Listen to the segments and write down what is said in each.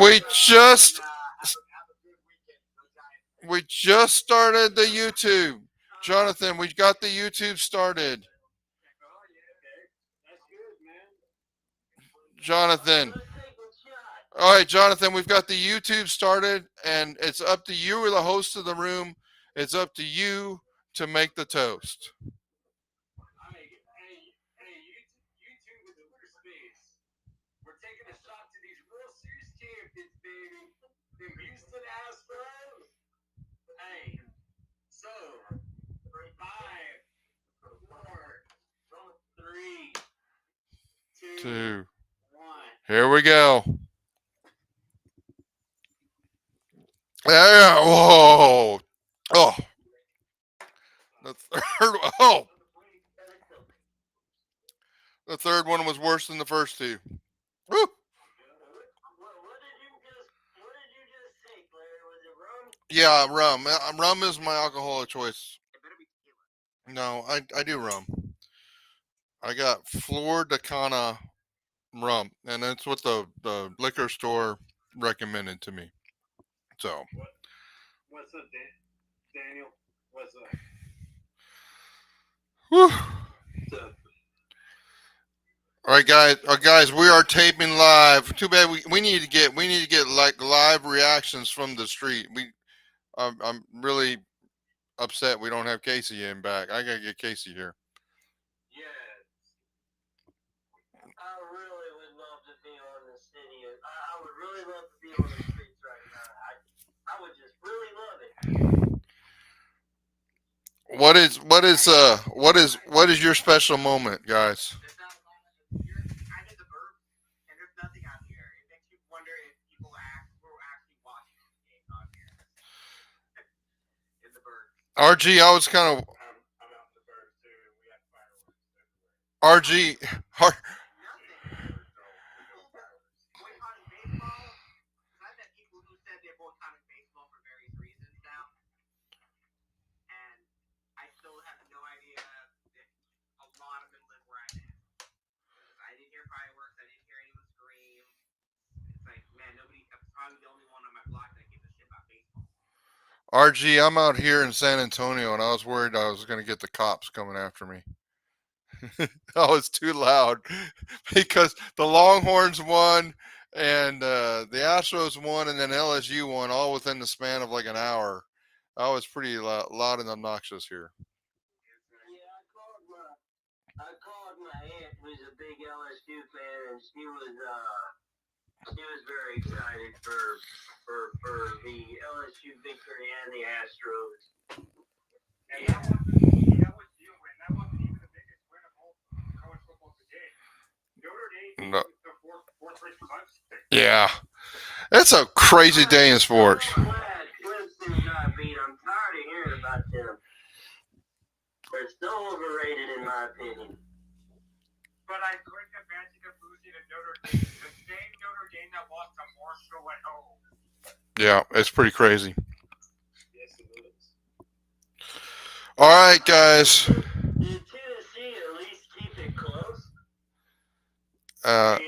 We just we just started the YouTube. Jonathan, we got the YouTube started. Jonathan. All right, Jonathan, we've got the YouTube started, and it's up to you. We're the host of the room. It's up to you to make the toast. Two. Here we go. Yeah. Whoa. Oh. The third. Oh. The third one was worse than the first two. Woo. Yeah, rum. Rum is my alcohol of choice. No, I do rum. I got Flor de Cana rum, and that's what the liquor store recommended to me. So, whew. All right, guys. Guys, we are taping live. Too bad we need to get like live reactions from the street. I'm really upset we don't have Casey in back. I gotta get Casey here. What is your special moment, guys? RG, I was kind of RG. RG, I'm out here in San Antonio, and I was worried I was going to get the cops coming after me. Oh, it's too loud because the Longhorns won, and the Astros won, and then LSU won, all within the span of like an hour. I was pretty loud and obnoxious here. No. Yeah, it's a crazy day in sports. Yeah, it's pretty crazy. All right, guys. Uh,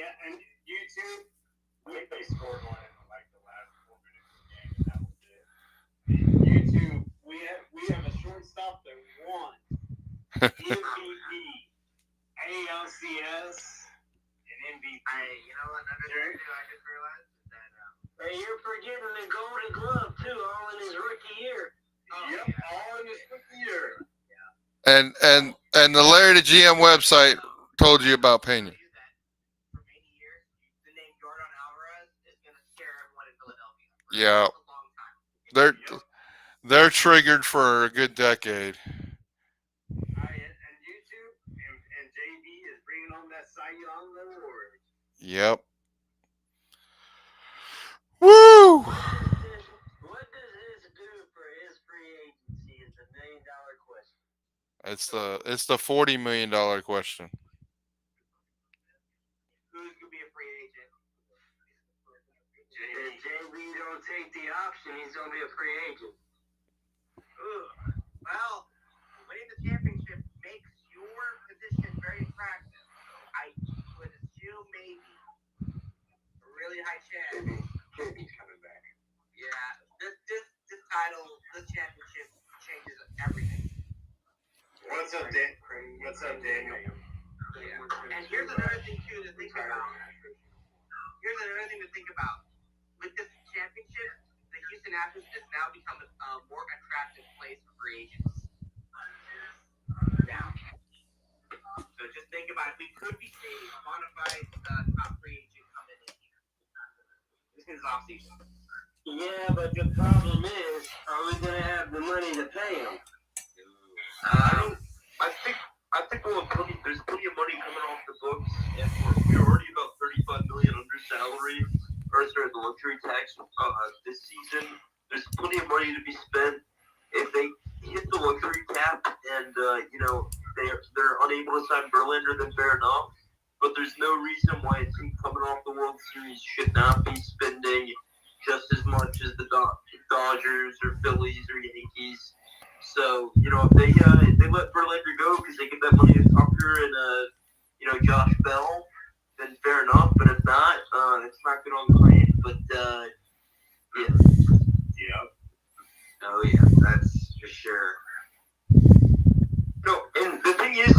and the Larry the GM website told you about Pena. Yeah, they're they're triggered for a good decade. Yep. Woo! It's the $40 million question. really high chance. JB's coming back. Yeah, this title, this championship changes everything. What's up, Daniel? Yeah. And here's another thing too to think about. With this championship, the Houston Astros has now become a more attractive place for free agents. Now, so just think about it. We could be seeing a modified top free agent coming in here. This is off season. Yeah, but the problem is, are we gonna have the money to pay him? I think there's plenty of money coming off the books, and we're already about $35 million under salary, or sorry, the luxury tax this season. There's plenty of money to be spent. If they hit the luxury cap and they're unable to sign Verlander, then fair enough. But there's no reason why a team coming off the World Series should not be spending just as much as the Dodgers or Phillies or Yankees. So, if they let Verlander go because they give that money to Tucker and Josh Bell, then fair enough. But if not, it's not good on the brand. But yeah. Yep. Oh yeah, that's for sure. No, and the thing is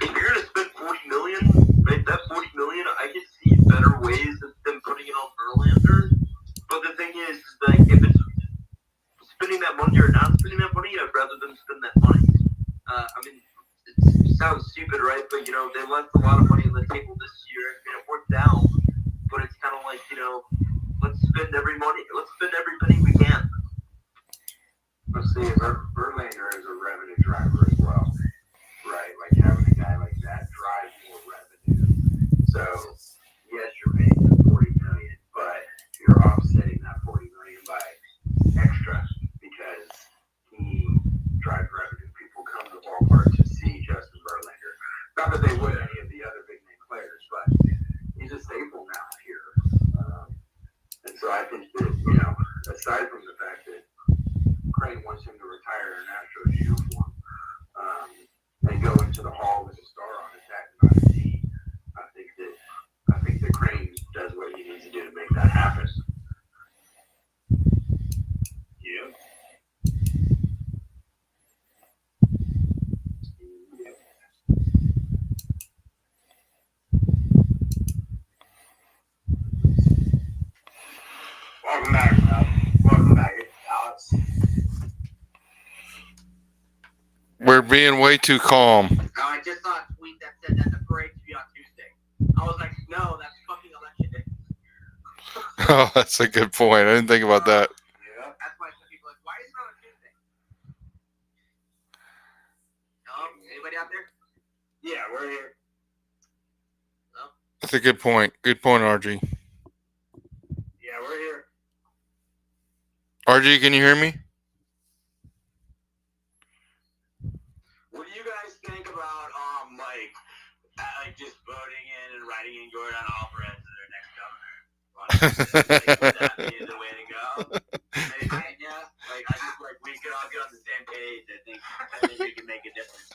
if you're gonna spend $40 million, right? That $40 million, I can see better ways of them putting it on Verlander. But the thing is like if it's spending that money or not spending that money, I'd rather them spend that money. It sounds stupid, right? But they left a lot of money on the table this year, and it worked out. But it's kind of like let's spend every penny we can. But see, Verlander is a revenue driver as well, right? Like having a guy like that drives more revenue. So yes, you're paying him $40 million, but you're offsetting that $40 million by extra because he drives revenue. People come to the ballpark to see Justin Verlander. Not that they would any of the other big name players, but he's a staple now here. And so I think that, aside from the fact that Crane wants him to retire in an Astros uniform and go into the hall with a star on his hat and not a team, I think that Crane does what he needs to do to make that happen. Yeah. Welcome back, Alex. We're being way too calm. Now, I just saw a tweet that said that the parade should be on Tuesday. I was like, no, that's fucking election day. Oh, that's a good point. I didn't think about that. Yeah. That's why some people are like, why is it on Tuesday? Anybody out there? Yeah, we're here. No? That's a good point. Good point, RG. Yeah, we're here. RG, can you hear me? What do you guys think about just voting in and writing in Jordan Alvarez as their next governor? Would that be the way to go? We could all get on the same page. I think we can make a difference.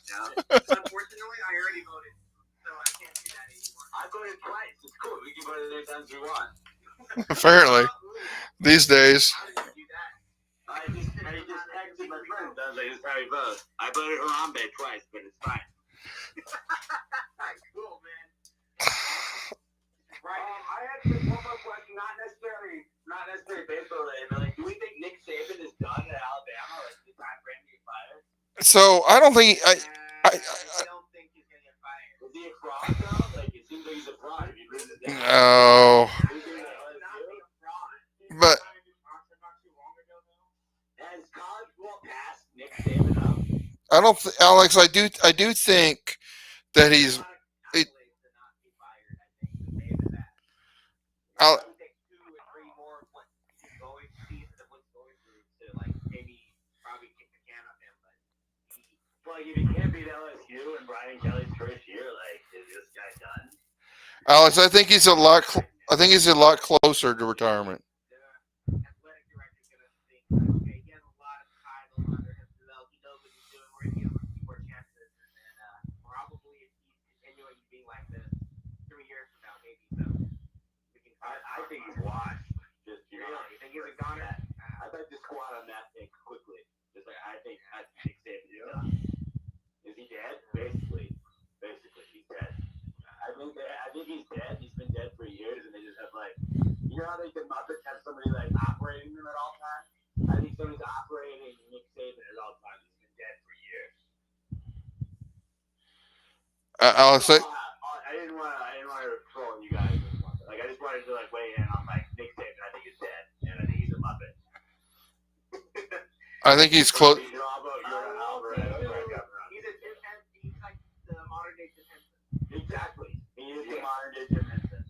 Unfortunately, I already voted, so I can't do that anymore. I voted twice. It's cool. We can vote as many times as we want. Apparently, these days. How did you do that? I just texted my friend. I was like, "This is how we vote." I voted Harambe twice, but it's fine. Cool, man. Right. I had one more question, not necessarily baseball related, but do we think Nick Saban is done at Alabama? The time frame to get fired? So I don't think I don't think he's gonna get fired. Is he a fraud though? It seems like he's a fraud. If you lose it down. No. But has college football passed Nick Saban up? I don't, Alex. I do think that he's. I'll take 2 or 3 more going seasons of what's going through to maybe probably kick the can of him. But if he can't beat LSU and Brian Kelly's first year, is this guy done? Alex, I think he's a lot. I think he's a lot closer to retirement. The athletic director's gonna think, okay, he has a lot of titles under his belt. He knows what he's doing. We're gonna give him a few more chances, and then probably if he's continuing being like this 3 years from now, maybe so. I think on it. I'd like to squat on that thing quickly. Just like I think Nick Saban is done. Is he dead? Basically, he's dead. I think he's dead. He's been dead for years, and they just have like, you know how they the Muppets have somebody like operating them at all times. I think somebody's operating Nick Saban at all times. He's been dead for years. I'll say. I didn't want to troll you guys. Like I just wanted to like weigh in on like Nick Saban. I think he's dead, and I think he's a Muppet. I think he's close. He's like the modern day Jim Henson. Exactly. He is the modern day Jim Henson.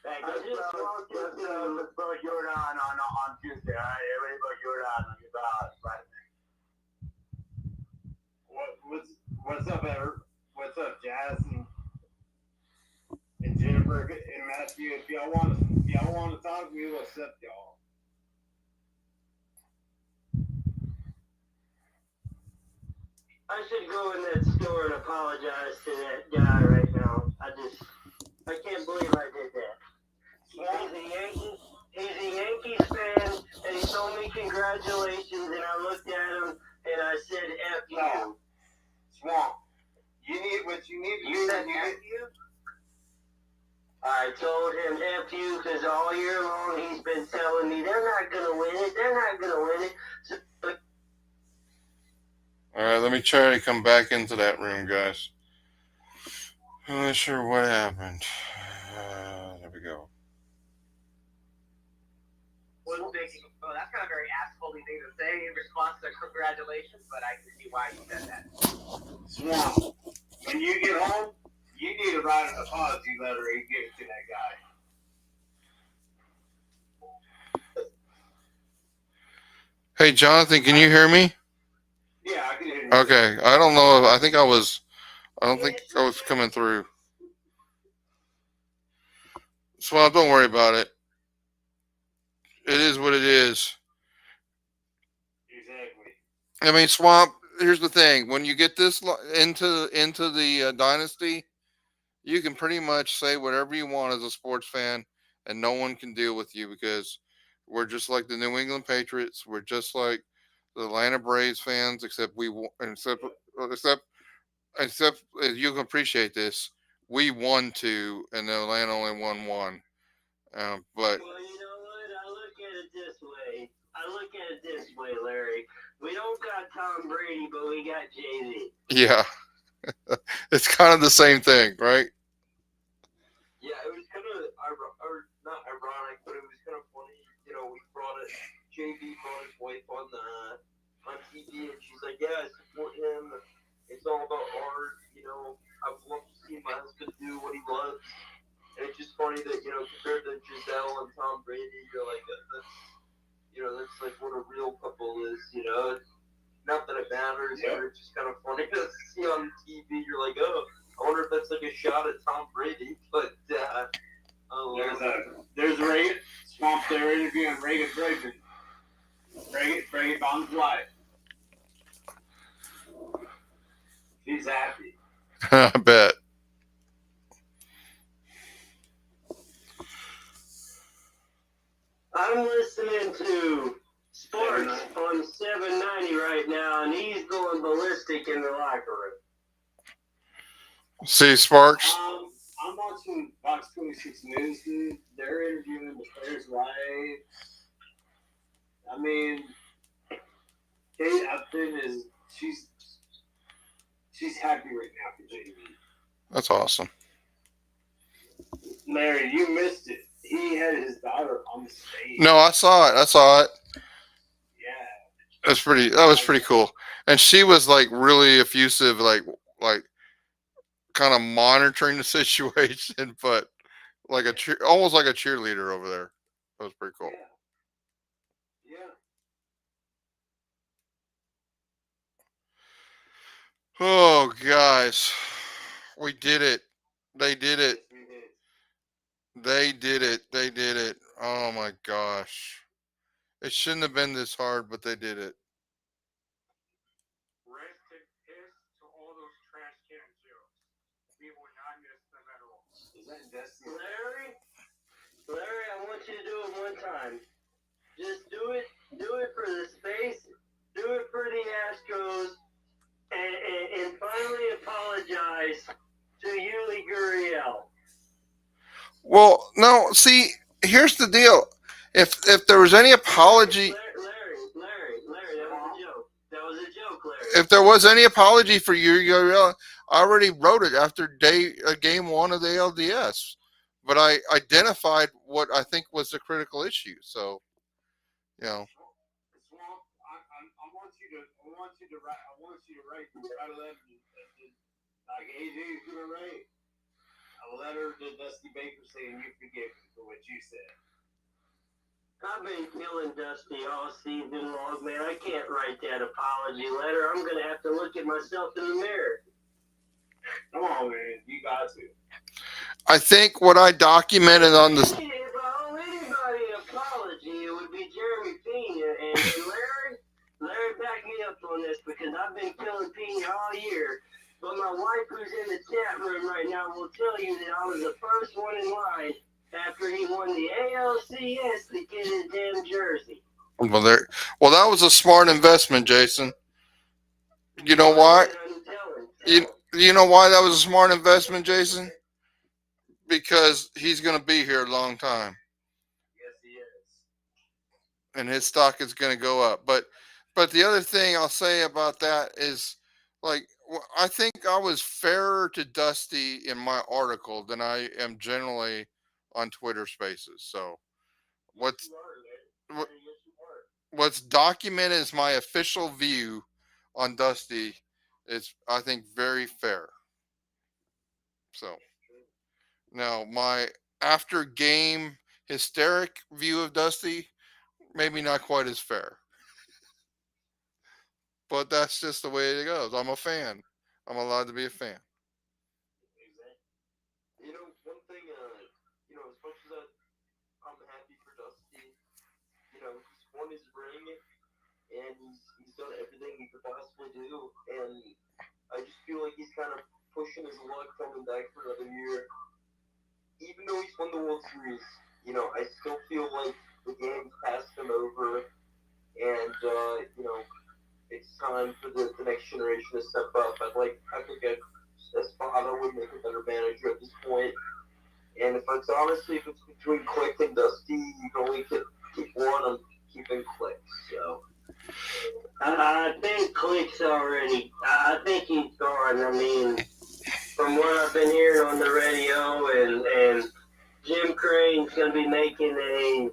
Hey, let's vote Jordan on Tuesday. All right, everybody vote Jordan on your ballot. What's up, Ever? What's up, Jazz and Jennifer and Matthew? If y'all want to talk, we will accept y'all. I should go in that store and apologize to that guy right now. I can't believe I did that. He's a Yankees fan, and he told me congratulations, and I looked at him and I said, F you. Swamp. You need what you need. You said F you? I told him F you because all year long he's been telling me they're not going to win it. So, All right, let me try to come back into that room, guys. I'm not sure what happened. There we go. Well, that's kind of a very ass-holding thing to say in response to congratulations, but I can see why you said that. Swamp, when you get home, you need to write an apology letter and give it to that guy. Hey, Jonathan, can you hear me? Yeah, I can hear you. Okay, I don't know. I don't think I was coming through. Swamp, don't worry about it. It is what it is. Exactly. I mean, Swamp. Here's the thing: when you get this into the dynasty, you can pretty much say whatever you want as a sports fan, and no one can deal with you because we're just like the New England Patriots. We're just like the Atlanta Braves fans, except you can appreciate this. We won 2, and Atlanta only won 1. But well, you know what? I look at it this way, Larry. We don't got Tom Brady, but we got Jay-Z. yeah, it's kind of the same thing, right? Yeah, it was kind of not ironic, but it was kind of funny. You know, JB brought his wife on TV, and she's like, "Yeah, I support him. It's all about art. You know, I would love to see my husband do what he loves." And it's just funny that compared to Giselle and Tom Brady, you're like, that's like what a real couple is. Not that it matters, but it's just kind of funny to see on TV. You're like, oh, I wonder if that's like a shot at Tom Brady. But there's Reagan. Swamp there interviewing Reagan Draven. Reagan Bond's wife. He's happy. I bet. I'm listening to Sparks on 790 right now, and he's going ballistic in the locker room. See, Sparks? I'm watching Fox 26 News, dude. They're interviewing the players' wives. I mean, Kate Upton she's happy right now for JV. That's awesome. Larry, you missed it. He had his daughter on the stage. No, I saw it. Yeah. That was pretty cool. And she was like really effusive, like kind of monitoring the situation, but like almost like a cheerleader over there. That was pretty cool. Yeah. Oh, guys, we did it. They did it. They did it. Oh my gosh. It shouldn't have been this hard, but they did it. Rest in peace to all those trash can jokes. We will not miss them at all. Is that Destiny? Larry, I want you to do it one time. Just do it for the space, do it for the Astros, and finally apologize to Yuli Gurriel. Well, no, see, here's the deal. If there was any apology, Larry, that was a joke. That was a joke, Larry. if there was any apology for you, I already wrote it after game one of the LDS, but I identified what I think was the critical issue. So, you know, Swamp, I want you to write a letter like AJ's gonna write a letter to Dusty Baker saying you forgive him for what you said. I've been killing Dusty all season long, man. I can't write that apology letter. I'm going to have to look at myself in the mirror. Come on, man. You got to. I think what I documented on this. If I owe anybody an apology, it would be Jeremy Pena. And Larry backed me up on this because I've been killing Pena all year. But my wife, who's in the chat room right now, will tell you that I was the first one in line after he won the ALCS to get his damn jersey. Well, that was a smart investment, Jason. You know why? You know why that was a smart investment, Jason? Because he's going to be here a long time. Yes, he is. And his stock is going to go up. But the other thing I'll say about that is, like, I think I was fairer to Dusty in my article than I am generally on Twitter Spaces. So what's documented as my official view on Dusty is, I think, very fair. So now my after game hysteric view of Dusty, maybe not quite as fair. But that's just the way it goes. I'm a fan. I'm allowed to be a fan. You know, one thing, as much as I'm happy for Dusty, he's won his ring, and he's done everything he could possibly do, and I just feel like he's kind of pushing his luck coming back for another year. Even though he's won the World Series, I still feel like the game's passed him over, and, it's time for the next generation to step up. I think Espada would make a better manager at this point. And if it's between Click and Dusty, you can only keep one. I'm keeping Click. So I think Click's already. I think he's gone. I mean, from what I've been hearing on the radio, and Jim Crane's going to be making a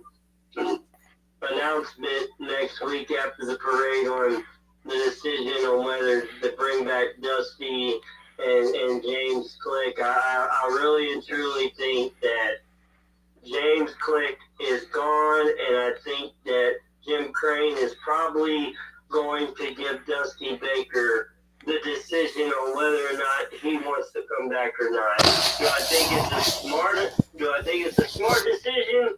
announcement next week after the parade on the decision on whether to bring back Dusty and James Click. I really and truly think that James Click is gone, and I think that Jim Crane is probably going to give Dusty Baker the decision on whether or not he wants to come back or not. Do I think it's a smart decision?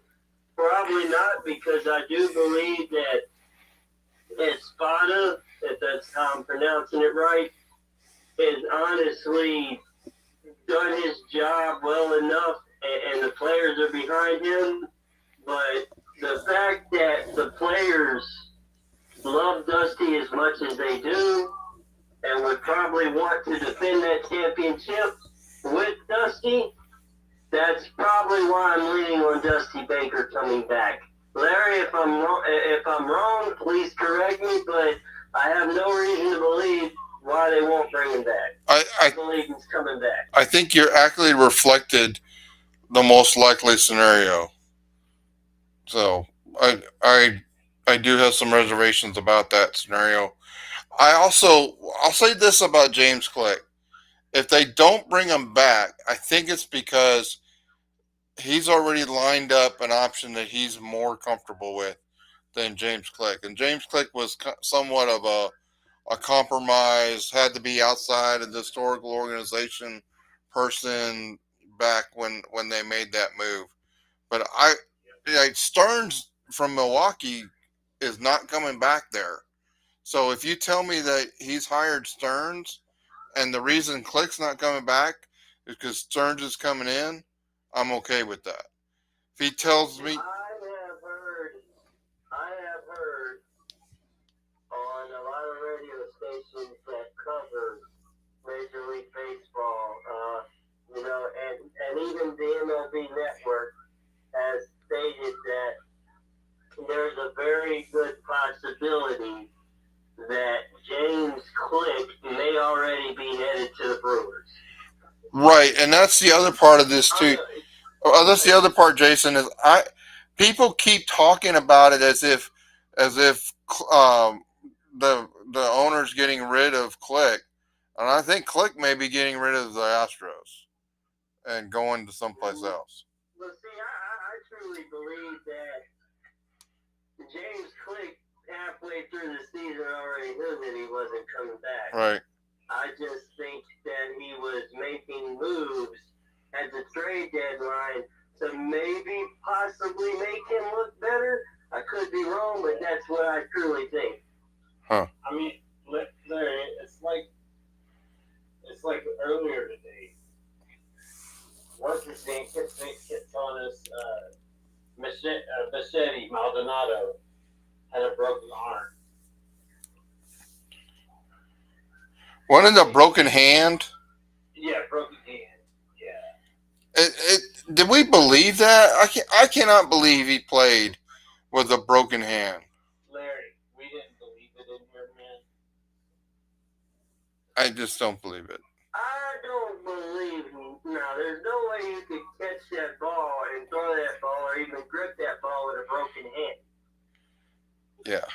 Probably not, because I do believe that Espada, if that's how I'm pronouncing it right, has honestly done his job well enough, and the players are behind him. But the fact that the players love Dusty as much as they do, and would probably want to defend that championship with Dusty, that's probably why I'm leaning on Dusty Baker coming back. Larry, if I'm wrong, please correct me, but I have no reason to believe why they won't bring him back. I believe he's coming back. I think you're actually reflected the most likely scenario. So I do have some reservations about that scenario. I'll say this about James Click. If they don't bring him back, I think it's because he's already lined up an option that he's more comfortable with than James Click. And James Click was somewhat of a compromise, had to be outside of the historical organization person back when they made that move. But Stearns from Milwaukee is not coming back there. So if you tell me that he's hired Stearns and the reason Click's not coming back is because Stearns is coming in, I'm okay with that. If he tells me, I there's a very good possibility that James Click may already be headed to the Brewers. Right, and that's the other part of this too. That's the other part, Jason. Is people keep talking about it as if the owner's getting rid of Click, and I think Click may be getting rid of the Astros and going to someplace else. Well, see, I truly believe that James Click halfway through the season already knew that he wasn't coming back. Right. I just think that he was making moves at the trade deadline to maybe possibly make him look better. I could be wrong, but that's what I truly think. Huh. I mean, Larry, it's like earlier today. What's his name? Kept telling us Machete Maldonado had a broken arm. Wasn't it a broken hand? Yeah, broken hand. Yeah. Did we believe that? I cannot believe he played with a broken hand. Larry, we didn't believe it in here, man. I just don't believe it. I don't believe now. There's no way you could catch that ball and throw that ball or even grip that ball with a broken hand. Yeah.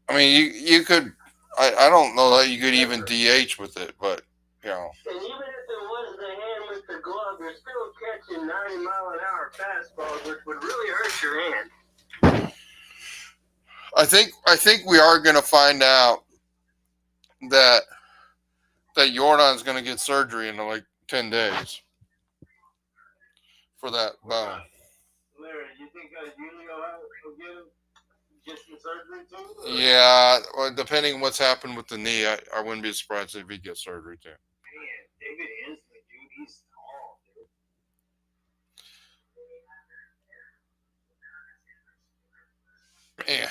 I mean, you could. I don't know that you could even DH with it, but you know. And even if it was the hand with the glove, you're still catching 90-mile-an-hour fastballs, which would really hurt your hand. I think we are going to find out that Jordan's going to get surgery in like 10 days for that bone. Larry, you think Julio will get some surgery too? Yeah, well, depending on what's happened with the knee, I wouldn't be surprised if he gets surgery too. Man, David Hensley, dude, he's tall, dude. Man.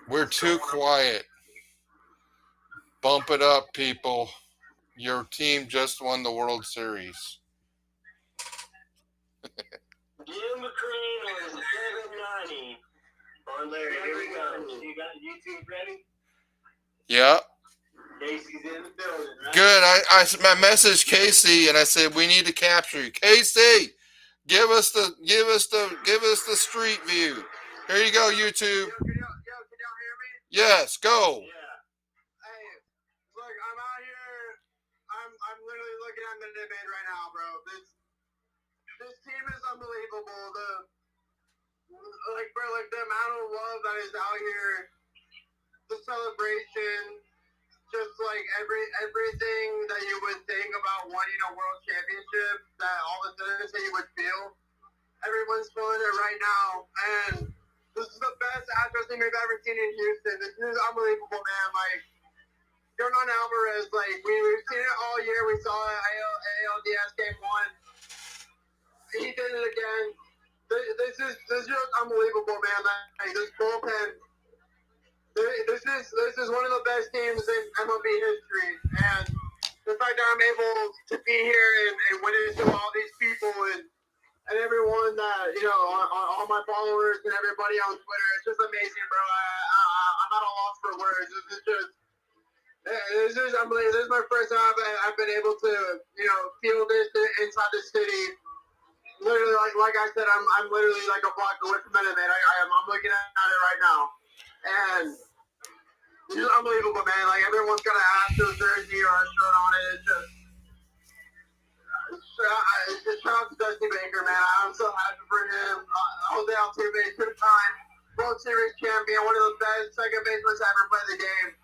We're too quiet. Bump it up, people. Your team just won the World Series. Jim McCrane on 790. On Larry, here we go. You got YouTube ready? Yeah. Casey's in the building, right? Good. I messaged Casey and I said we need to capture you. Casey, give us the street view. Here you go, YouTube. Can y'all hear me? Yes, go. Yeah. Hey, look, I'm out here. I'm literally looking at Minute Maid right now, bro. This team is unbelievable. The amount of love that is out here, the celebration, just like everything that you would think about winning a world championship, that all the things that you would feel, everyone's feeling it right now. And this is the best Astros team we've ever seen in Houston. This is unbelievable, man. Like, Jordan Alvarez, like, we've seen it all year. We saw it ALDS game 1. He did it again. This is just unbelievable, man. Like, this bullpen, this is one of the best teams in MLB history. And the fact that I'm able to be here and win it to all these people and everyone that, you know, all my followers and everybody on Twitter, it's just amazing, bro. I'm at a loss for words. This is unbelievable. This is my first time I've been able to, you know, feel this inside the city. Literally, like I said, I'm literally like a block away from Minute Maid. I'm looking at it right now, and it's just unbelievable, man. Like, everyone's got an Astros jersey or a shirt on it. It's just shout out to Dusty Baker, man. I'm so happy for him. Jose Altuve, two-time World Series champion, one of the best second basemen to ever play the game.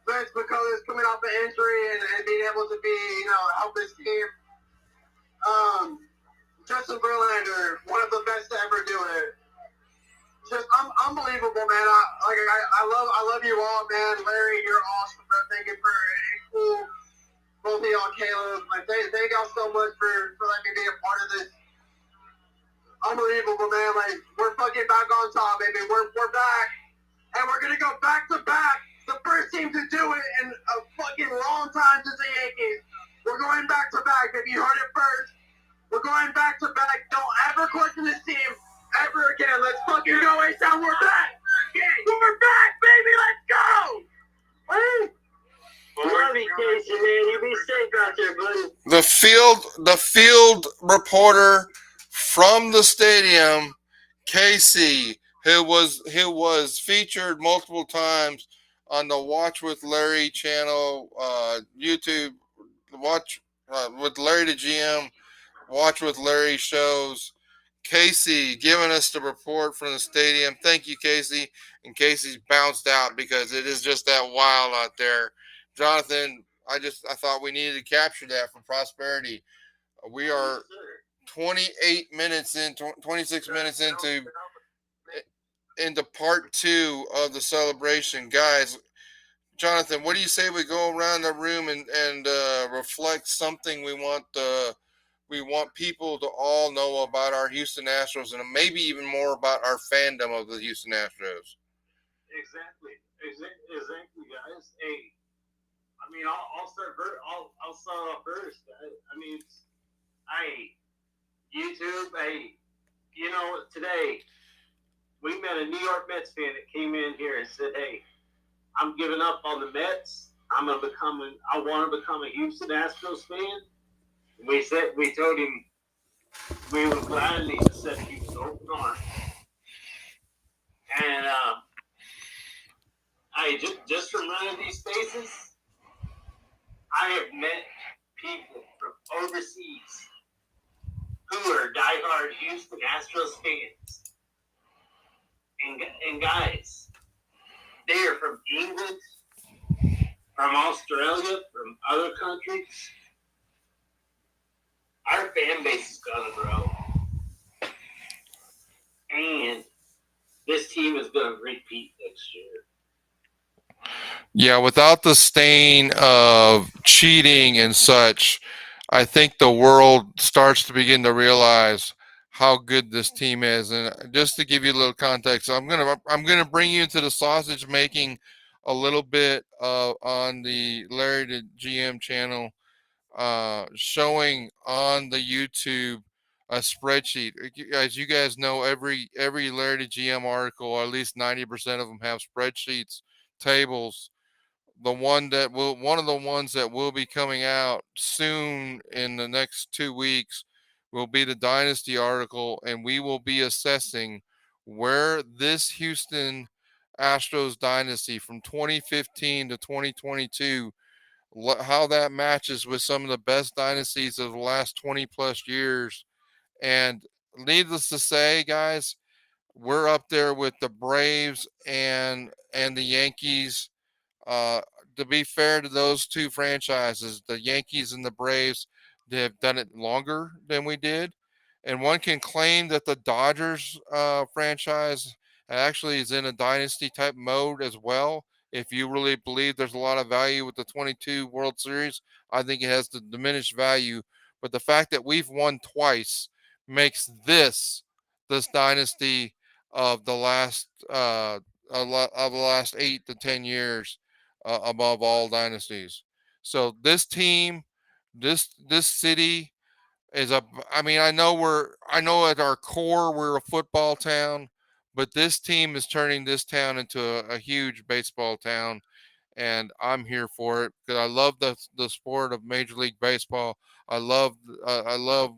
Vince McCullers coming off an injury and being able to be, you know, help his team. Justin Verlander, one of the best to ever do it. Just unbelievable, man. I love you all, man. Larry, you're awesome, bro. Thank you for cool. Both of y'all, Caleb. Like, thank y'all so much for letting me be a part of this. Unbelievable, man. Like, we're fucking back on top, baby. We're back, and we're gonna go back to back. The first team to do it in a fucking long time since the Yankees. We're going back to back, baby. You heard it first. We're going back to back. Don't ever question field reporter from the stadium, Casey, who was featured multiple times on the Watch with Larry channel, YouTube, Watch with Larry the GM, Watch with Larry shows. Casey giving us the report from the stadium. Thank you, Casey. And Casey's bounced out because it is just that wild out there. Jonathan, I thought we needed to capture that for prosperity. We are 28 minutes in, 26 minutes into part 2 of the celebration, guys. Jonathan, what do you say we go around the room and reflect something we want people to all know about our Houston Astros and maybe even more about our fandom of the Houston Astros? Exactly, guys. Hey, I mean, I'll start off first. I mean, hey, YouTube. Hey, today we met a New York Mets fan that came in here and said, "Hey, I'm giving up on the Mets. I want to become a Houston Astros fan." We told him we would gladly accept you with open arms. And just from running these spaces, I have met people from overseas who are diehard Houston Astros fans. And guys, they are from England, from Australia, from other countries. Our fan base is going to grow. And this team is going to repeat next year. Yeah, without the stain of cheating and such, I think the world starts to begin to realize how good this team is. And just to give you a little context, I'm gonna bring you into the sausage making a little bit on the Larry the GM channel, showing on the YouTube a spreadsheet. As you guys know, every Larry the GM article, or at least 90% of them, have spreadsheets, tables. One of the ones that will be coming out soon in the next 2 weeks will be the Dynasty article, and we will be assessing where this Houston Astros dynasty from 2015 to 2022, how that matches with some of the best dynasties of the last 20 plus years. And needless to say, guys, we're up there with the Braves and the Yankees. Uh, to be fair to those two franchises, the Yankees and the Braves, they have done it longer than we did. And one can claim that the Dodgers franchise actually is in a dynasty type mode as well. If you really believe there's a lot of value with the 22 World Series, I think it has the diminished value. But the fact that we've won twice makes this dynasty of the last of the last 8 to 10 years above all dynasties. So this team, this city is a. I mean, I know at our core we're a football town, but this team is turning this town into a huge baseball town, and I'm here for it because I love the sport of Major League Baseball. I love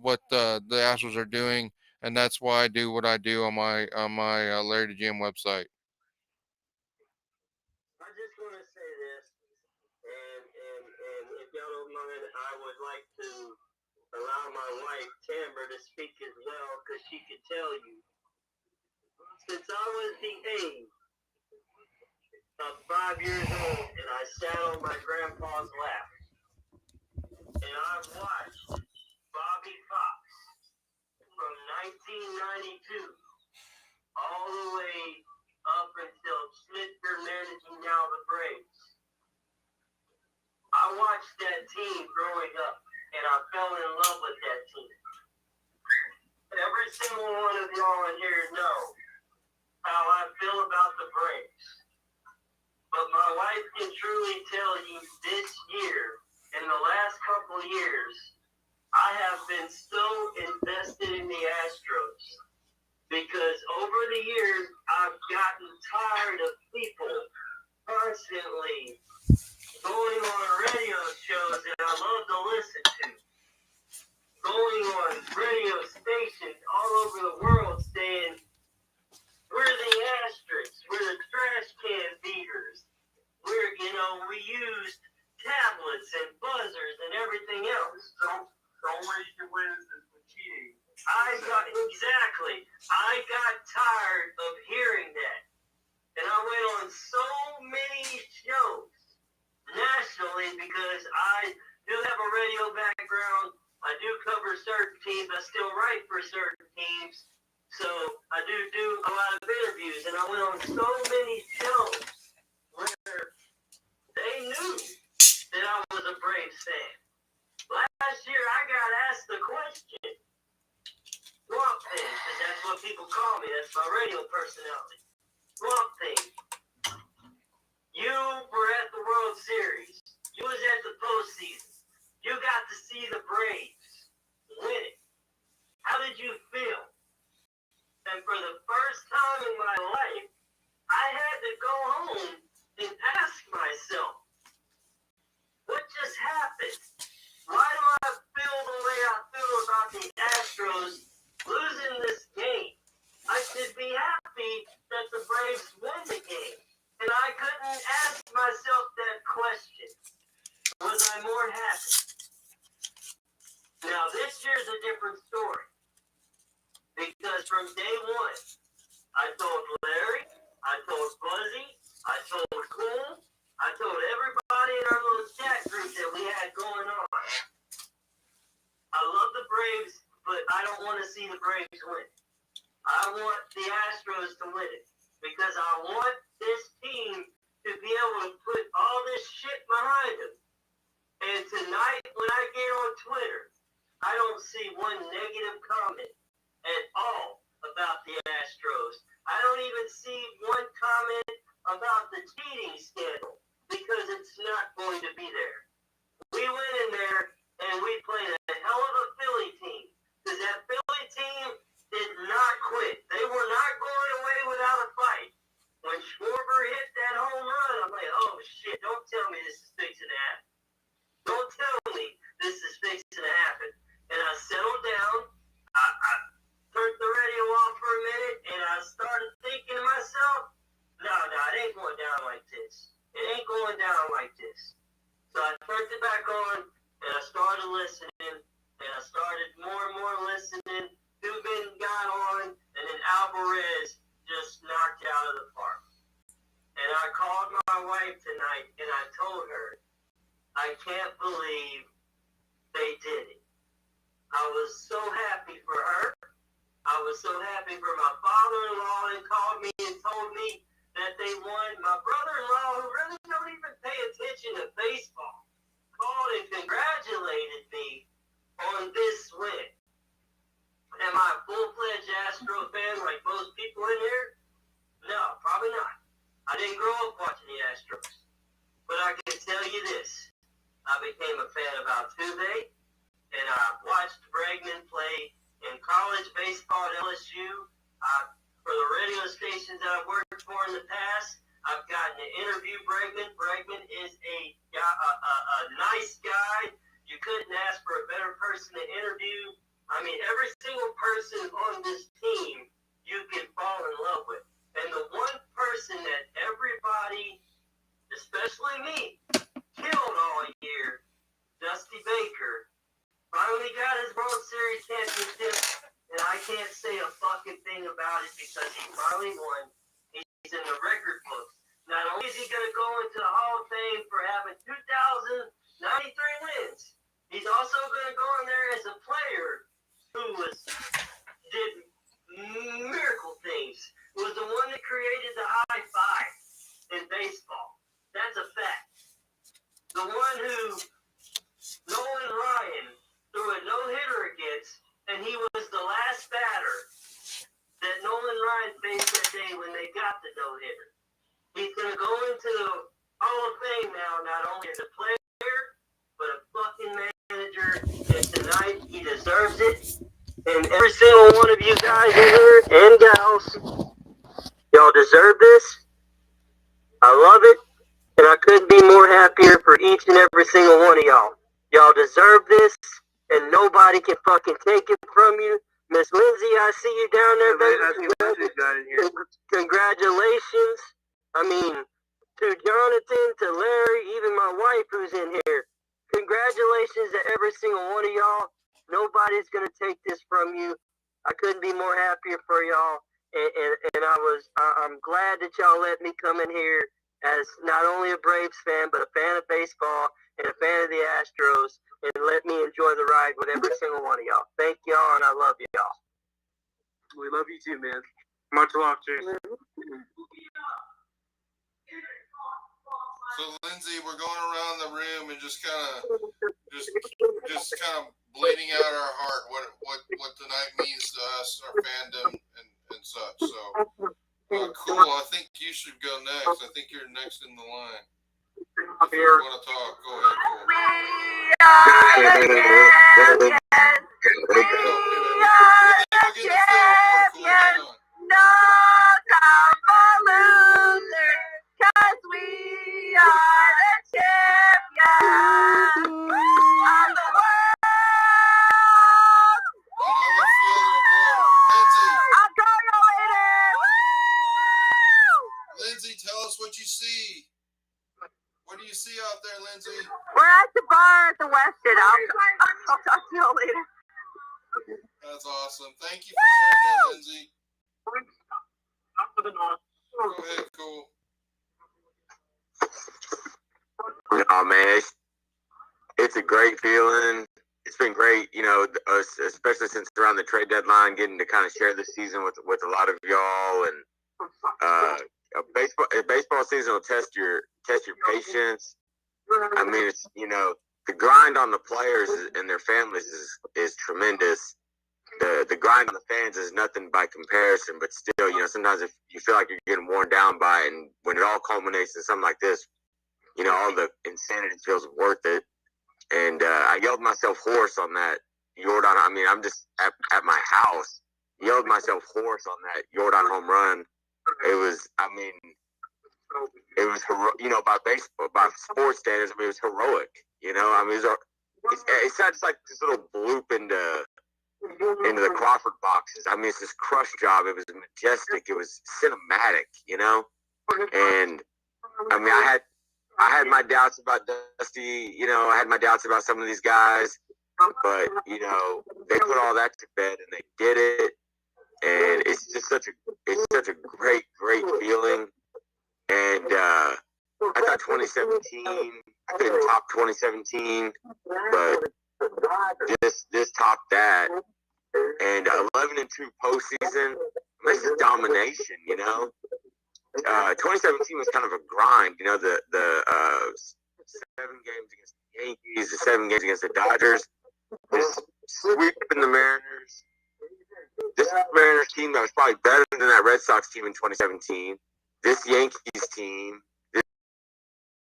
what the Astros are doing, and that's why I do what I do on my Larry the Gym website. I just want to say this, and if y'all don't mind, I would like to allow my wife Tamara to speak as well, because she could tell you. Since I was the age of 5 years old, and I sat on my grandpa's lap, and I watched Bobby Fox from 1992 all the way up until Snitker managing now the Braves. I watched that team growing up, and I fell in love with that team. Every single one of y'all in here know how I feel about the Braves. But my wife can truly tell you this year, in the last couple of years, I have been so invested in the Astros because over the years, I've gotten tired of people constantly going on radio shows that I love to listen to Exactly. I got tired of hearing that. And I went on so many shows nationally because I do have a radio background. I do cover certain teams. I still write for certain teams. So I do a lot of interviews. And I went on so many shows where they knew that I was a Braves fan. Last year, I got asked the question, Swamp Thing, because that's what people call me. That's my radio personality. Swamp Thing. You were at the World Series. You was at the postseason. You got to see the Braves win it. How did you feel? And for the first time in my life, I had to go home and ask myself, what just happened? Why do I feel the way I feel about the Astros losing this game? I should be happy that the Braves win the game. And I couldn't ask myself that question. Was I more happy? Now, this year's a different story. Because from day one, I told Larry, I told Buzzy, I told Cool, I told everybody in our little chat group that we had going on. I love the Braves, but I don't want to see the Braves win. I want the Astros to win it. Because I want this team to be able to put all this shit behind them. And tonight, when I get on Twitter, I don't see one negative comment at all about the Astros. I don't even see one comment about the cheating scandal because it's not going to be there. We went in there and we played a hell of a Philly team because that Philly team did not quit. They were not going away without a fight. When Schwarber hit that home run, I'm like, oh shit, don't tell me this is fixing to happen. Don't tell me this is fixing to happen. And I settled down, I turned the radio off for a minute, and I started thinking to myself, no, it ain't going down like this. It ain't going down like this. So I turned it back on, and I started listening, and I started more and more listening. Dubin got on, and then Alvarez just knocked out of the park. And I called my wife tonight, and I told her, I can't believe they did it. I was so happy for her. I was so happy for my father-in-law that called me and told me that they won. My brother-in-law, who really don't even pay attention to baseball, called and congratulated me on this win. Am I a full-fledged Astro fan like most people in here? No, probably not. I didn't grow up watching the Astros. But I can tell you this. I became a fan of Altuve, and I watched Bregman play in college baseball at LSU. For the radio stations that I've worked for in the past, I've gotten to interview Bregman. Bregman is a nice guy. You couldn't ask for a better person to interview. I mean, every single person on this team you can fall in love with. And the one person that everybody, especially me, killed all year, Dusty Baker, finally got his World Series championship, and I can't say a fucking thing about it because he finally won. He's in the record books. Not only is he going to go into the Hall of Fame for having 2,093 wins, he's also going to go in there as a player who did miracle things. Was the one that created the high five in baseball. That's a fact. The one who Nolan Ryan threw a no-hitter against, and he was the last batter that Nolan Ryan faced that day when they got the no-hitter. He's going to go into the Hall of Fame now, not only as a player, but a fucking manager, and tonight he deserves it. And every single one of you guys in here and gals, y'all deserve this. I love it, and I couldn't be more happier for each and every single one of y'all. Y'all deserve this, and nobody can fucking take it from you. Miss Lindsay, I see you down there, baby. Congratulations. I mean, to Jonathan, to Larry, even my wife who's in here. Congratulations to every single one of y'all. Nobody's going to take this from you. I couldn't be more happier for y'all. And I'm glad that y'all let me come in here as not only a Braves fan, but a fan of baseball and a fan of the Astros, and let me enjoy the ride with every single one of y'all. Thank y'all, and I love y'all. We love you too, man. Much love, Jason. So Lindsay, we're going around the room and just kind of bleeding out our heart what tonight means to us, our fandom, and such. So cool. I think you should go next. I think you're next in the line. If you want to talk, go ahead. Cool. We are the champions. We are the champions. No time for losers, 'cause we are the champions of the world. Another field report. Lindsay. I'll call you later. Woo! Lindsay, tell us what you see. What do you see out there, Lindsay? We're at the bar at the Westin. I'll talk to you later. That's awesome. Thank you for sharing that, Lindsay. Go ahead, cool. Oh man, it's a great feeling. It's been great, especially since around the trade deadline, getting to kind of share the season with a lot of y'all. And a baseball season will test your patience. I mean, it's the grind on the players and their families is tremendous. The grind on the fans is nothing by comparison, but still, sometimes if you feel like you're getting worn down by it, and when it all culminates in something like this, all the insanity feels worth it. And I yelled myself hoarse on that Jordan. I mean, I'm just at my house, yelled myself hoarse on that Jordan home run. It was, by baseball, by sports standards, it was heroic. It's not just like this little bloop into the Crawford boxes. I mean, it's this crush job. It was majestic. It was cinematic, And I mean, I had my doubts about Dusty. I had my doubts about some of these guys, but they put all that to bed and they did it. And it's just such a great feeling. And I thought 2017, I couldn't top 2017, but this topped that. And 11-2 postseason, this is domination. 2017 was kind of a grind. The 7 games against the Yankees, the 7 games against the Dodgers, this sweeping the Mariners. This Mariners team that was probably better than that Red Sox team in 2017. This Yankees team, this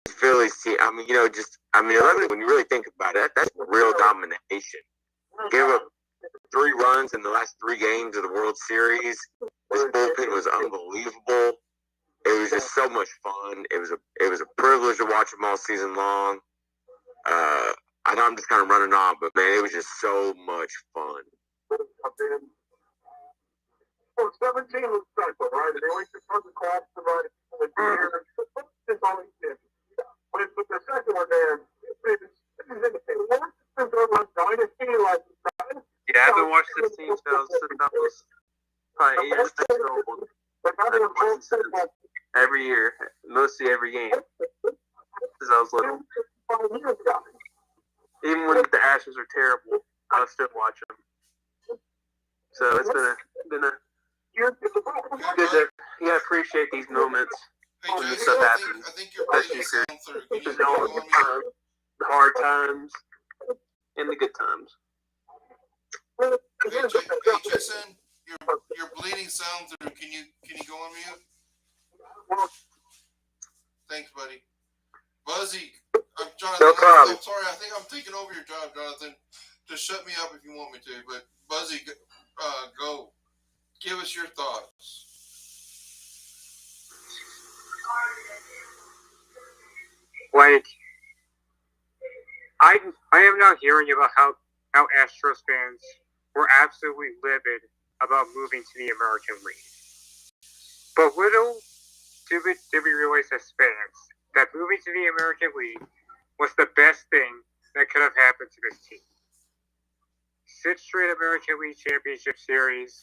Phillies team. 11, when you really think about it, that's real domination. Gave up 3 runs in the last 3 games of the World Series. This bullpen was unbelievable. It was just so much fun. It was a privilege to watch them all season long. I know I'm just kind of running on, but man, it was just so much fun. 17 was special, right? They always took the class to ride it year. It's always did. But the second one there, yeah, I haven't watched this team since I was probably 8 or 6 years old. I've watched since every year, mostly every game, since I was little. Even when the Astros are terrible, I'll still watch them. So it's been a good to appreciate these moments Hey, when this Jason, stuff I happens. think you're Especially breaking if sound through. Can you you're go going on mute? the hard times and the good times. Hey, Jason, you're bleeding sound through. Can you go on mute? Thanks, buddy. Buzzy, Jonathan, No problem. I'm sorry. I think I'm taking over your job, Jonathan. Just shut me up if you want me to. But Buzzy, go. Give us your thoughts. Like, I am now hearing about how Astros fans were absolutely livid about moving to the American League. But little did we realize as fans that moving to the American League was the best thing that could have happened to this team. 6 straight American League Championship Series,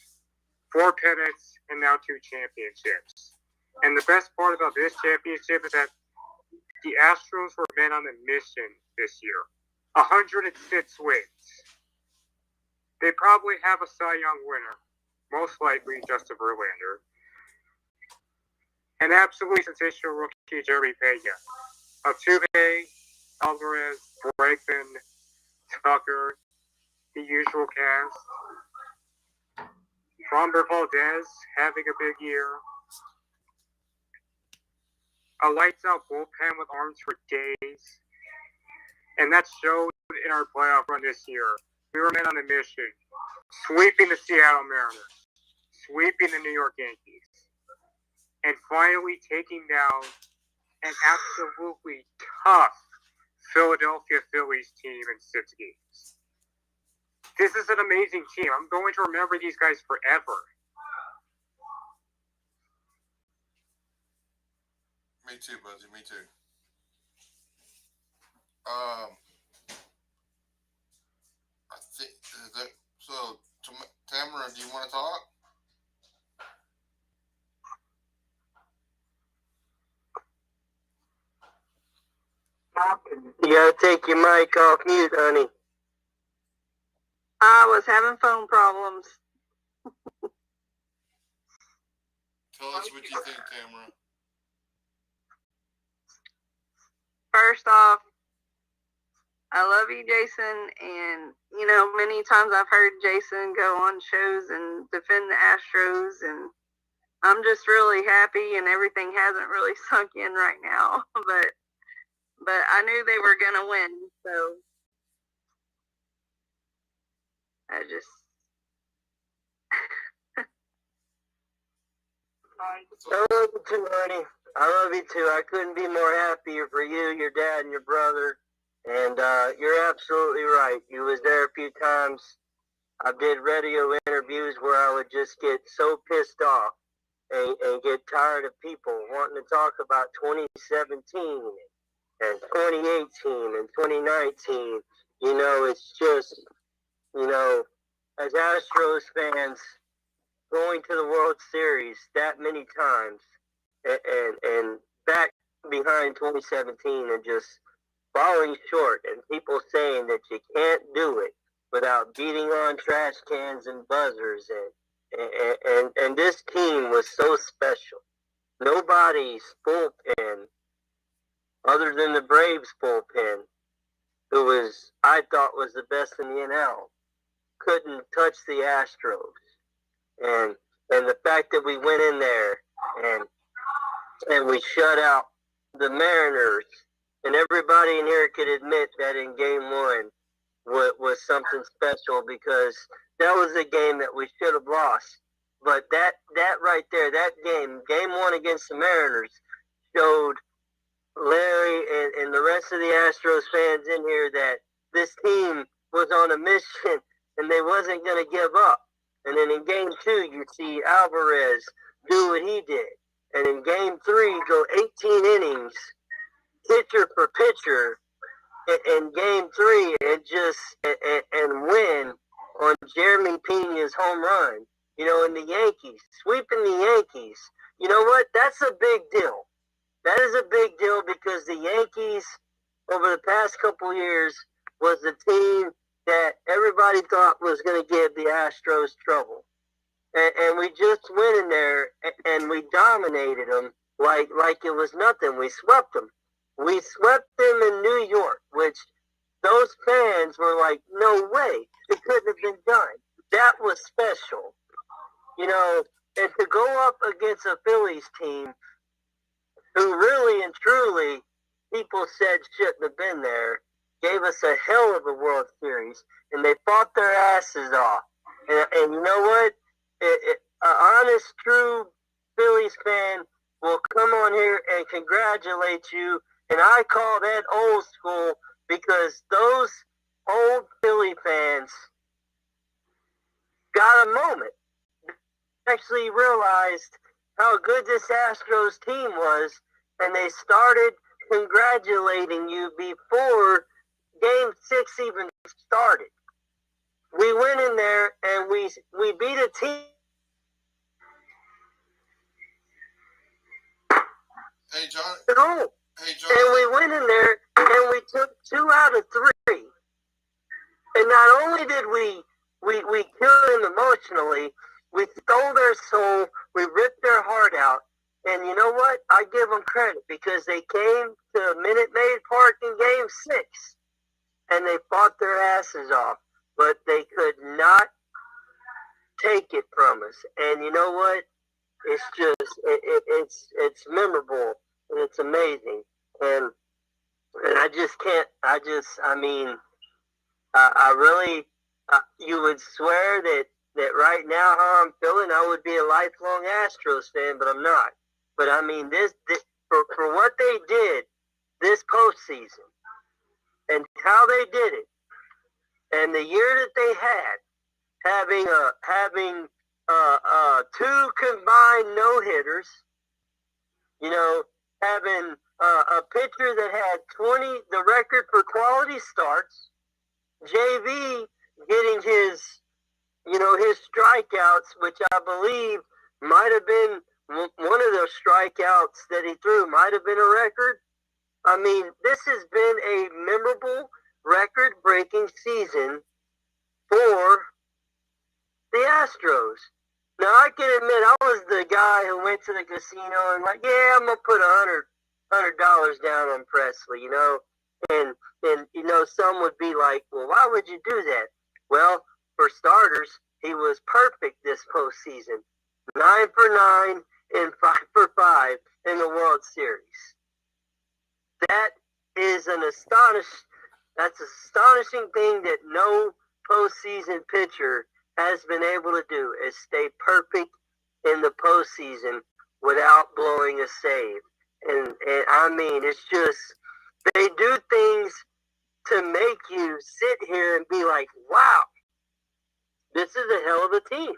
4 pennants, and now 2 championships. And the best part about this championship is that the Astros were men on a mission this year. 106 wins. They probably have a Cy Young winner, most likely Justin Verlander. An absolutely sensational rookie, Jeremy Pena. Altuve, Alvarez, Bregman, Tucker, the usual cast. Framber Valdez having a big year. A lights-out bullpen with arms for days. And that showed in our playoff run this year. We were men on a mission. Sweeping the Seattle Mariners. Sweeping the New York Yankees. And finally taking down an absolutely tough Philadelphia Phillies team in 6 games. This is an amazing team. I'm going to remember these guys forever. Me too, Buzzy. Me too. I think that so. Tamara, do you want to talk? You gotta take your mic off mute, honey. I was having phone problems. Tell us what you think, Tamara. First off, I love you, Jason, and many times I've heard Jason go on shows and defend the Astros, and I'm just really happy, and everything hasn't really sunk in right now, but I knew they were gonna win, so I just I love you too, honey. I love you too. I couldn't be more happier for you, your dad, and your brother. And you're absolutely right. You was there a few times. I did radio interviews where I would just get so pissed off and get tired of people wanting to talk about 2017 and 2018 and 2019. It's just, as Astros fans going to the World Series that many times and back behind 2017 and just falling short, and people saying that you can't do it without beating on trash cans and buzzers, and this team was so special. Nobody's bullpen, other than the Braves bullpen, who I thought was the best in the NL, couldn't touch the Astros, and the fact that we went in there and we shut out the Mariners. And everybody in here could admit that in Game 1 was something special, because that was a game that we should have lost. But that right there, that Game 1 against the Mariners, showed Larry and the rest of the Astros fans in here that this team was on a mission and they wasn't going to give up. And then in Game 2, you see Alvarez do what he did. And in Game 3, go 18 innings, pitcher for pitcher, in Game 3, and win on Jeremy Pena's home run. And the Yankees, sweeping the Yankees. You know what? That's a big deal. That is a big deal, because the Yankees, over the past couple years, was the team that everybody thought was going to give the Astros trouble. And we just went in there and we dominated them like it was nothing. We swept them. We swept them in New York, which those fans were like, no way, it couldn't have been done. That was special. And to go up against a Phillies team who really and truly people said shouldn't have been there, gave us a hell of a World Series, and they fought their asses off. And you know what? An honest, true Phillies fan will come on here and congratulate you. And I call that old school, because those old Philly fans got a moment. Actually realized how good this Astros team was, and they started congratulating you before Game 6 even started. we went in there and we beat a team. Hey, John. At home. Hey, John. And we went in there and we took 2 out of 3. And not only did we kill them emotionally, we stole their soul, we ripped their heart out. And you know what? I give them credit because they came to Minute Maid Park in Game 6 and they fought their asses off. But they could not take it from us. And you know what? It's just, it's memorable and it's amazing. And I just can't, I mean, I really, you would swear that right now how I'm feeling, I would be a lifelong Astros fan, but I'm not. But I mean, this for what they did this postseason and how they did it, and the year that they had, having 2 combined no hitters, you know, having a pitcher that had 20, the record for quality starts. JV getting his strikeouts, which I believe might have been one of those strikeouts that he threw, might have been a record. I mean, this has been a memorable, record-breaking season for the Astros. Now, I can admit, I was the guy who went to the casino and like, yeah, I'm going to put $100 down on Presley, you know. And you know, some would be like, well, why would you do that? Well, for starters, he was perfect this postseason. 9 for 9 and 5 for 5 in the World Series. That is that's an astonishing thing that no postseason pitcher has been able to do, is stay perfect in the postseason without blowing a save. And I mean, it's just, they do things to make you sit here and be like, wow, this is a hell of a team.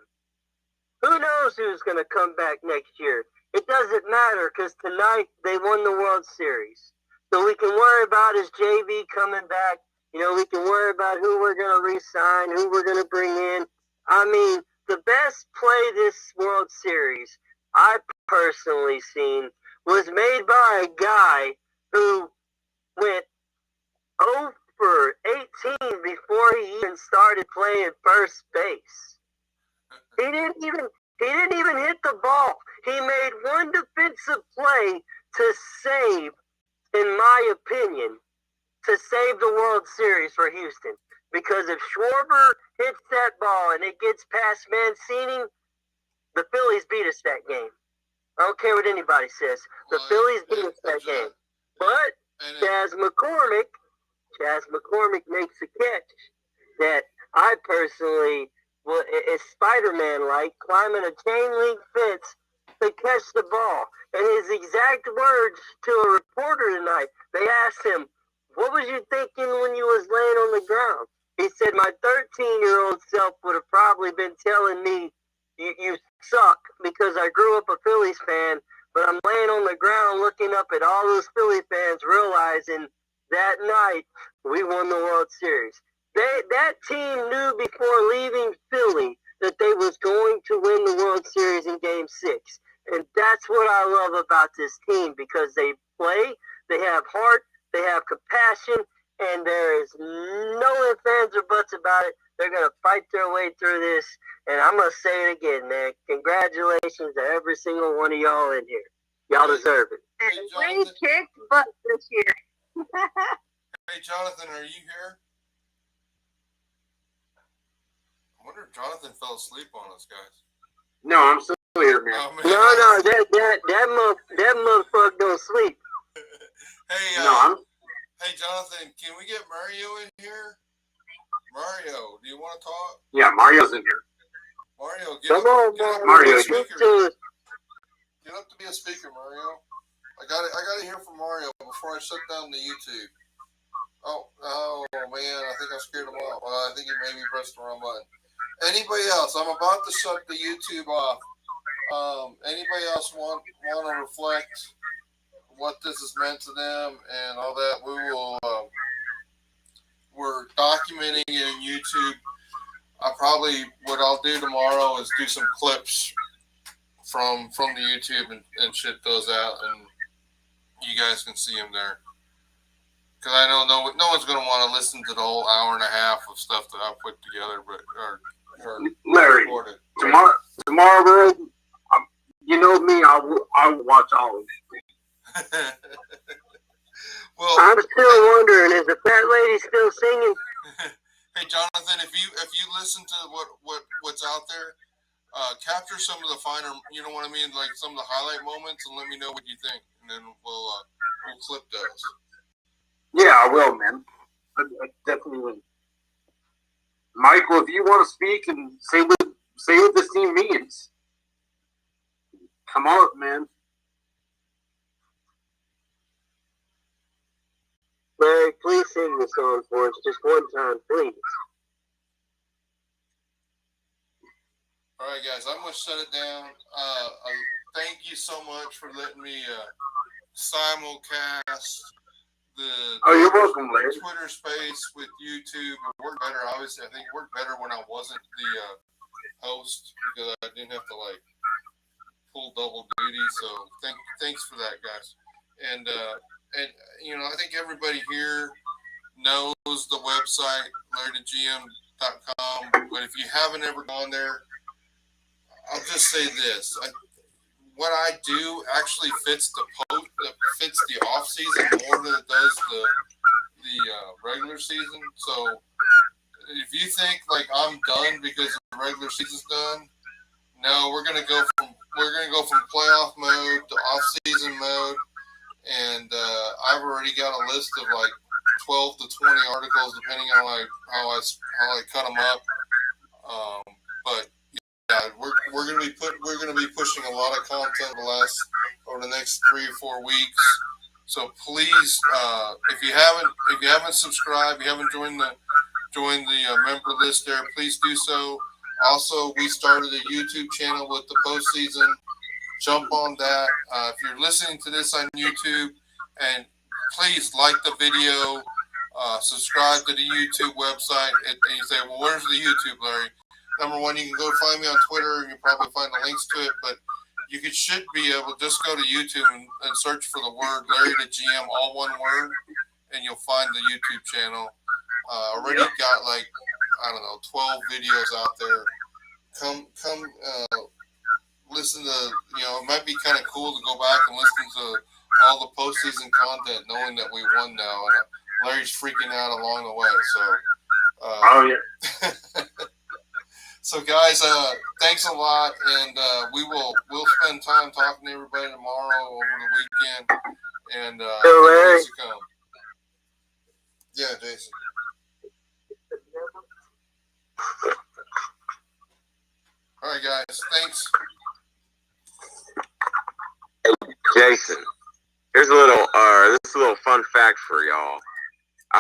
Who knows who's going to come back next year? It doesn't matter because tonight they won the World Series. So we can worry about is JV coming back. You know, we can worry about who we're going to re-sign, who we're going to bring in. I mean, the best play this World Series I personally seen was made by a guy who went 0 for 18 before he even started playing first base. He didn't even hit the ball. He made one defensive play to save, in my opinion, to save the World Series for Houston. Because if Schwarber hits that ball and it gets past Mancini, the Phillies beat us that game. I don't care what anybody says. The Phillies beat us that game. But Chas McCormick makes a catch that I personally, is Spider-Man-like, climbing a chain link fence to catch the ball. And his exact words to a reporter tonight, they asked him, what was you thinking when you was laying on the ground? He said, my 13-year-old self would have probably been telling me, you suck, because I grew up a Phillies fan, but I'm laying on the ground looking up at all those Philly fans, realizing that night we won the World Series. That team knew before leaving Philly that they was going to win the World Series in Game 6. And that's what I love about this team, because they play, they have heart, they have compassion, and there is no ifs, ands, or buts about it. They're going to fight their way through this. And I'm going to say it again, man. Congratulations to every single one of y'all in here. Y'all deserve it. And we kicked butt this year. Hey, Jonathan, are you here? I wonder if Jonathan fell asleep on us, guys. No, I'm still here, man. Oh, man. No, that motherfucker don't sleep. Hey, hey, Jonathan, can we get Mario in here? Mario, do you want to talk? Yeah, Mario's in here. Mario, get Come up, on, get up Mario. to be a Speak speaker. to us. Get up to be a speaker, Mario. I got to hear from Mario before I shut down the YouTube. Oh man, I think I scared him off. Well, I think he maybe pressed the wrong button. Anybody else? I'm about to shut the YouTube off. Anybody else want to reflect what this has meant to them and all that? We will. We're documenting it in YouTube. what I'll do tomorrow is do some clips from the YouTube and shit those out, and you guys can see them there. Because I know no one's going to want to listen to the whole hour and a half of stuff that I put together, but or Larry, recorded. tomorrow, bro, you know me, I will watch all of it. Well, I'm still wondering, is the fat lady still singing? Hey Jonathan, if you listen to what's out there, capture some of the finer, you know what I mean, like some of the highlight moments, and let me know what you think, and then we'll clip those. Yeah, I will, man. I definitely will. Michael, if you want to speak and say what this team means, come on, man. Larry, please sing the song for us just one time, please. All right, guys, I'm gonna shut it down. Thank you so much for letting me simulcast the You're welcome, Larry. Twitter space with YouTube. It worked better, obviously. I think it worked better when I wasn't the host because I didn't have to like pull double duty. So thanks for that, guys. And you know, I think everybody here knows the website larrythegm.com. But if you haven't ever gone there, I'll just say this: what I do actually fits the off season more than it does the regular season. So if you think like I'm done because the regular season's done, no, we're gonna go from playoff mode to off season mode, and I've already got a list of like 12 to 20 articles depending on how I cut them up. But yeah, we're gonna be pushing a lot of content over the next 3 or 4 weeks. So please, if you haven't subscribed, you haven't joined the member list there, please do so. Also, we started a YouTube channel with the postseason. Jump on that. If you're listening to this on YouTube, and please like the video, subscribe to the YouTube website. And you say, well, where's the YouTube, Larry? Number one, you can go find me on Twitter, and you'll probably find the links to it. But should be able to just go to YouTube and search for the word Larry the GM, all one word, and you'll find the YouTube channel. Already got like, I don't know, 12 videos out there. Come listen to, it might be kind of cool to go back and listen to all the postseason content, knowing that we won now, and Larry's freaking out along the way. So, yeah. So guys, thanks a lot, and we'll spend time talking to everybody tomorrow over the weekend, and Larry. To come. Yeah, Jason. All right, guys. Thanks. Hey, Jason. Here's a little fun fact for y'all.